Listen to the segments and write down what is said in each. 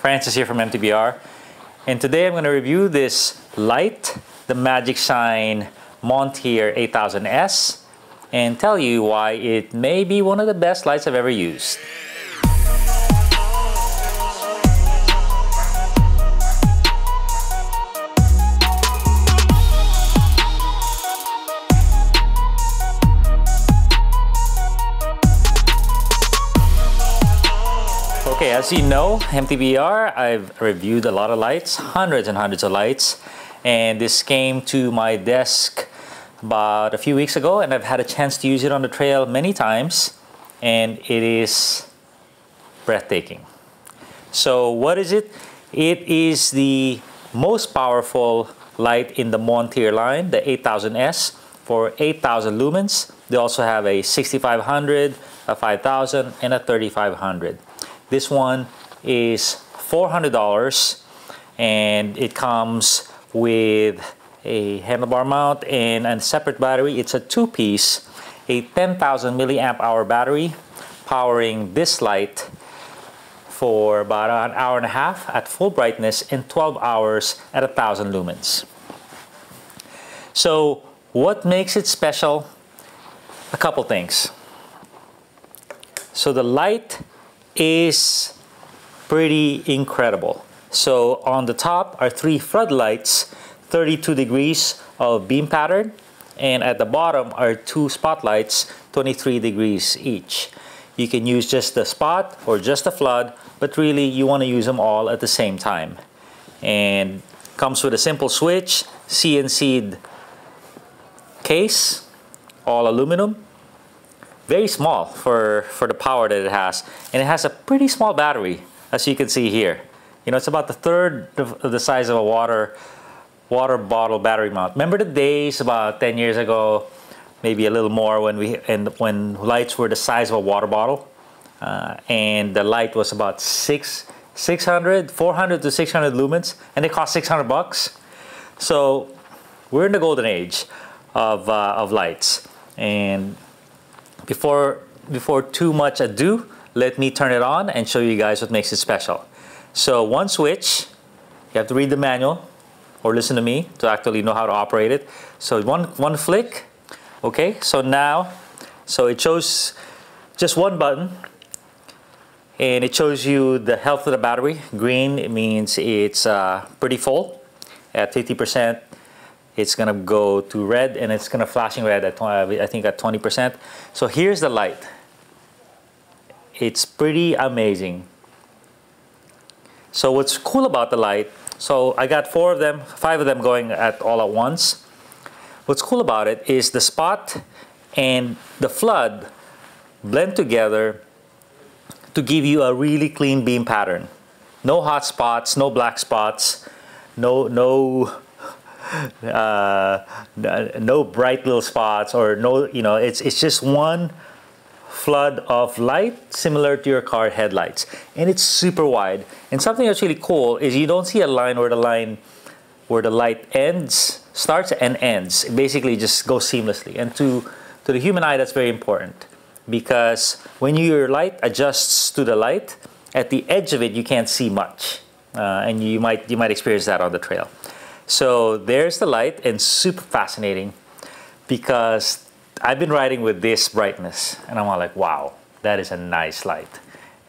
Francis here from MTBR, and today I'm going to review this light, the Magicshine Monteer 8000S, and tell you why it may be one of the best lights I've ever used. Okay, as you know, MTBR, I've reviewed a lot of lights, hundreds and hundreds of lights, and this came to my desk about a few weeks ago, and I've had a chance to use it on the trail many times, and it is breathtaking. So what is it? It is the most powerful light in the Monteer line, the 8000S, for 8,000 lumens. They also have a 6500, a 5000, and a 3500. This one is $400, and it comes with a handlebar mount and a separate battery. It's a two-piece, a 10,000 milliamp hour battery powering this light for about an hour and a half at full brightness and 12 hours at 1,000 lumens. So what makes it special? A couple things. So the light is pretty incredible. So on the top are three floodlights, 32 degrees of beam pattern, and at the bottom are two spotlights, 23 degrees each. You can use just the spot or just the flood, but really you want to use them all at the same time. And comes with a simple switch, CNC'd case, all aluminum. Very small for the power that it has, and it has a pretty small battery, as you can see here. You know, it's about the third of the size of a water bottle battery mount. Remember the days about 10 years ago, maybe a little more, when lights were the size of a water bottle, and the light was about 400 to 600 lumens, and they cost $600. So we're in the golden age of lights. And before too much ado, let me turn it on and show you guys what makes it special. So one switch, you have to read the manual or listen to me to actually know how to operate it. So one flick, okay, so it shows just one button, and it shows you the health of the battery. Green, it means it's pretty full at 50%. It's gonna go to red, and it's gonna flashing red at I think at 20%. So here's the light. It's pretty amazing. So what's cool about the light? So I got five of them going all at once. What's cool about it is the spot and the flood blend together to give you a really clean beam pattern. No hot spots, no black spots, no bright little spots, or no, you know, it's just one flood of light similar to your car headlights, and it's super wide. And something that's really cool is you don't see a line where the light starts and ends. It basically just goes seamlessly, and to the human eye that's very important, because when your light adjusts to the light, at the edge of it you can't see much, and you might experience that on the trail. So there's the light, and super fascinating because I've been riding with this brightness, and I'm all like, wow, that is a nice light.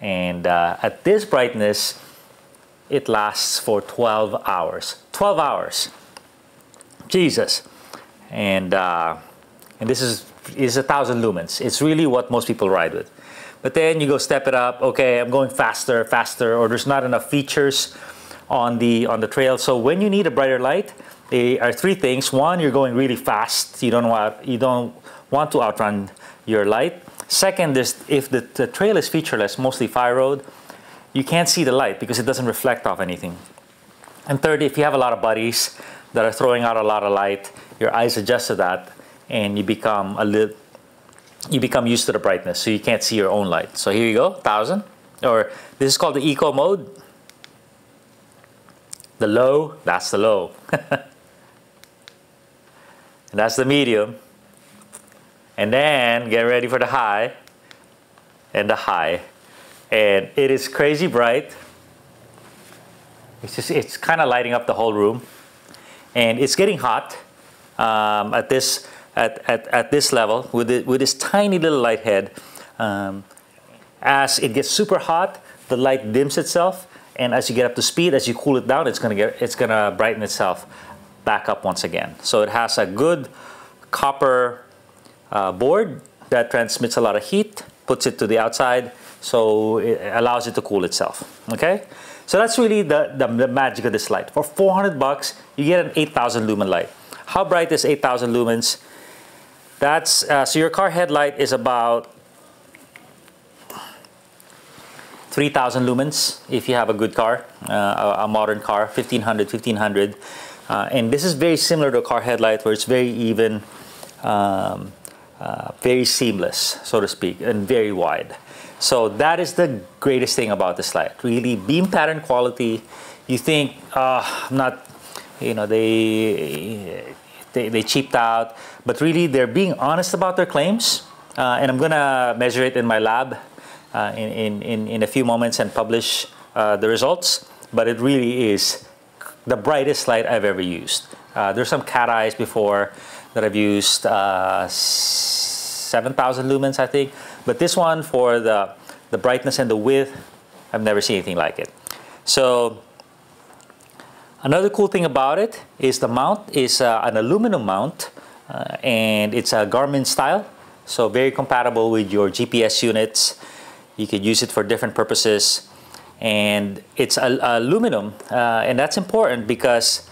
And at this brightness, it lasts for 12 hours. 12 hours. Jesus. And this is 1,000 lumens. It's really what most people ride with. But then you go step it up. Okay, I'm going faster, or there's not enough features on the trail. So when you need a brighter light, there are three things. One, you're going really fast. You don't want to outrun your light. Second, if the trail is featureless, mostly fire road, you can't see the light because it doesn't reflect off anything. And third, if you have a lot of buddies that are throwing out a lot of light, your eyes adjust to that, and you become used to the brightness, so you can't see your own light. So here you go, 1,000, or this is called the eco mode. The low, that's the low. And that's the medium. And then get ready for the high, and the high. And it is crazy bright. it's kind of lighting up the whole room, and it's getting hot at this level with this tiny little light head. As it gets super hot, the light dims itself, and as you get up to speed, as you cool it down, it's gonna brighten itself back up once again. So it has a good copper board that transmits a lot of heat, puts it to the outside, so it allows it to cool itself. Okay, so that's really the magic of this light. For 400 bucks, you get an 8,000 lumen light. How bright is 8,000 lumens? That's so your car headlight is about 3,000 lumens if you have a good car, a modern car, 1500. And this is very similar to a car headlight, where it's very even, very seamless, so to speak, and very wide. So that is the greatest thing about this light. Really, beam pattern quality. You think, not, you know, they cheaped out, but really they're being honest about their claims. And I'm gonna measure it in my lab in a few moments and publish the results. But it really is the brightest light I've ever used. There's some cat eyes before that I've used, 7,000 lumens, I think. But this one, for the brightness and the width, I've never seen anything like it. So another cool thing about it is the mount is an aluminum mount, and it's a Garmin style. So very compatible with your GPS units. You could use it for different purposes. And it's aluminum, and that's important because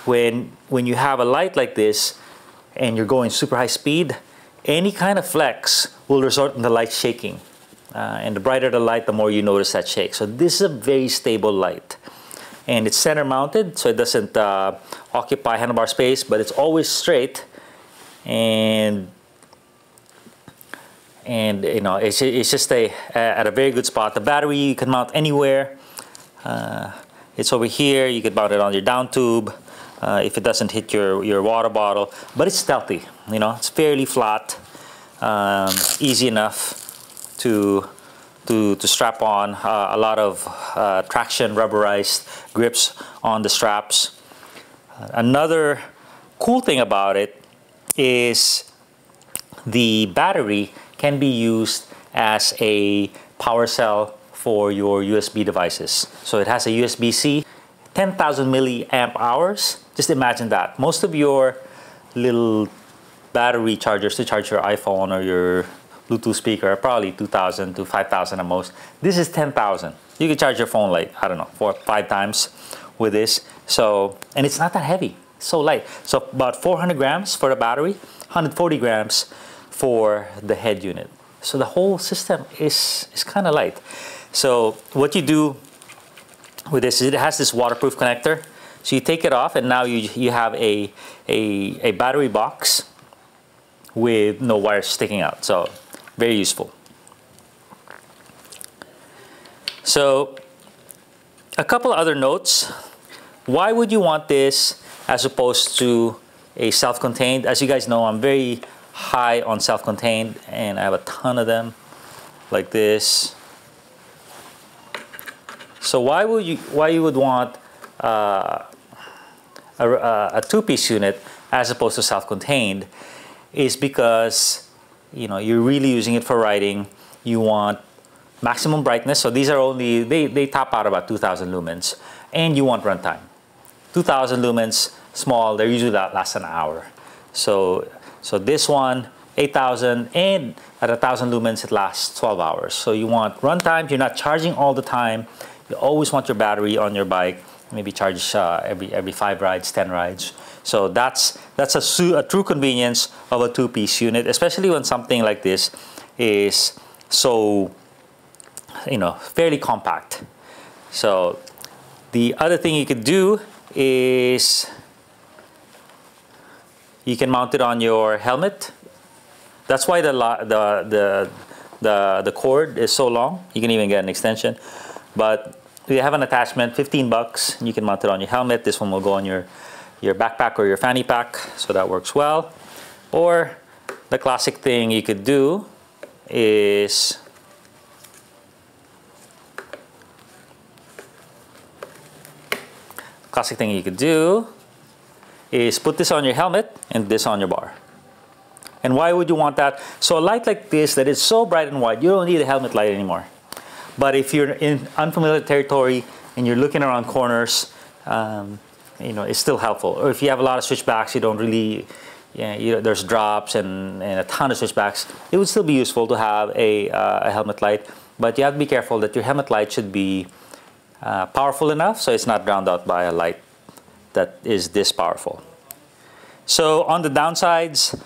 when you have a light like this and you're going super high speed, any kind of flex will result in the light shaking. And the brighter the light, the more you notice that shake. So this is a very stable light. And it's center mounted, so it doesn't occupy handlebar space, but it's always straight. And you know, it's just at a very good spot. The battery you can mount anywhere. It's over here. You could mount it on your down tube if it doesn't hit your water bottle. But it's stealthy. You know, it's fairly flat, easy enough to strap on. A lot of traction, rubberized grips on the straps. Another cool thing about it is the battery can be used as a power cell for your USB devices. So it has a USB-C, 10,000 milliamp hours. Just imagine that. Most of your little battery chargers to charge your iPhone or your Bluetooth speaker are probably 2,000 to 5,000 at most. This is 10,000. You can charge your phone like, I don't know, 4 or 5 times with this. So, and it's not that heavy, it's so light. So about 400 grams for the battery, 140 grams for the head unit. So the whole system is kind of light. So what you do with this is it has this waterproof connector. So you take it off, and now you have a battery box with no wires sticking out. So very useful. So a couple other notes. Why would you want this as opposed to a self-contained? As you guys know, I'm very high on self-contained, and I have a ton of them like this. So why you would want a two-piece unit as opposed to self-contained is because, you know, you're really using it for writing. You want maximum brightness, so these are only, they top out about 2,000 lumens, and you want runtime. 2,000 lumens, small, they're usually last an hour. So this one, 8,000, and at 1,000 lumens, it lasts 12 hours. So you want runtime, you're not charging all the time. You always want your battery on your bike, maybe charge every 5 rides, 10 rides. So that's a true convenience of a two-piece unit, especially when something like this is so, you know, fairly compact. So the other thing you could do is you can mount it on your helmet. That's why the cord is so long. You can even get an extension. But we have an attachment, 15 bucks. You can mount it on your helmet. This one will go on your backpack or your fanny pack, so that works well. Or the classic thing you could do is classic thing you could do is put this on your helmet and this on your bar. And why would you want that? So a light like this that is so bright and white, you don't need a helmet light anymore. But if you're in unfamiliar territory and you're looking around corners, you know, it's still helpful. Or if you have a lot of switchbacks, you don't really, there's drops and a ton of switchbacks, it would still be useful to have a helmet light. But you have to be careful that your helmet light should be powerful enough so it's not drowned out by a light that is this powerful. So on the downsides,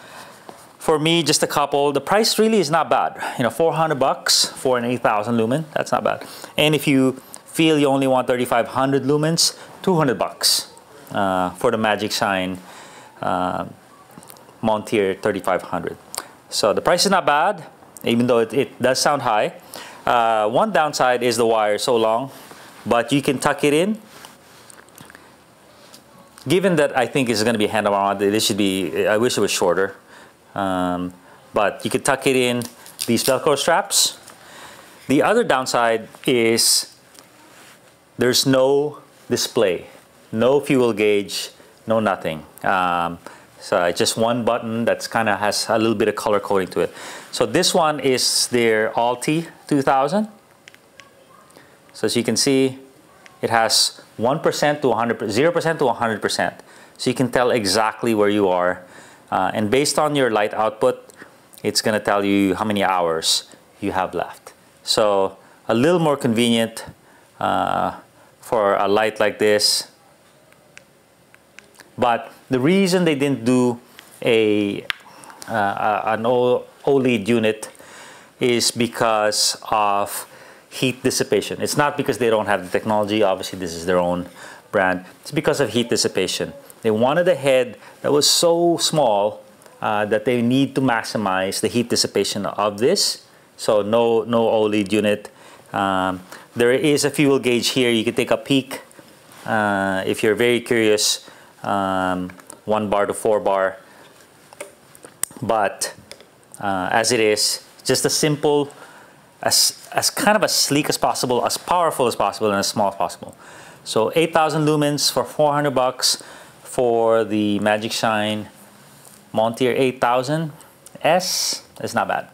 for me, just a couple. The price really is not bad. You know, $400 for an 8,000 lumen. That's not bad. And if you feel you only want 3,500 lumens, $200 for the Magicshine Monteer 3,500. So the price is not bad, even though it does sound high. One downside is the wire is so long, but you can tuck it in. Given that I think it's going to be hand mounted, this should be. I wish it was shorter. But you could tuck it in these Velcro straps. The other downside is there's no display, no fuel gauge, no nothing. So just one button that's kind of has a little bit of color coding to it. So this one is their Alti 2000. So as you can see, it has 1% to 100%, 0% to 100%. So you can tell exactly where you are. And based on your light output, it's going to tell you how many hours you have left. So a little more convenient for a light like this. But the reason they didn't do an OLED unit is because of heat dissipation. It's not because they don't have the technology. Obviously, this is their own brand. It's because of heat dissipation. They wanted a head that was so small that they need to maximize the heat dissipation of this. So no OLED unit. There is a fuel gauge here. You can take a peek if you're very curious. 1 bar to 4 bar. But as it is, just a simple, as kind of as sleek as possible, as powerful as possible, and as small as possible. So 8,000 lumens for $400 for the Magicshine Monteer 8000S is not bad.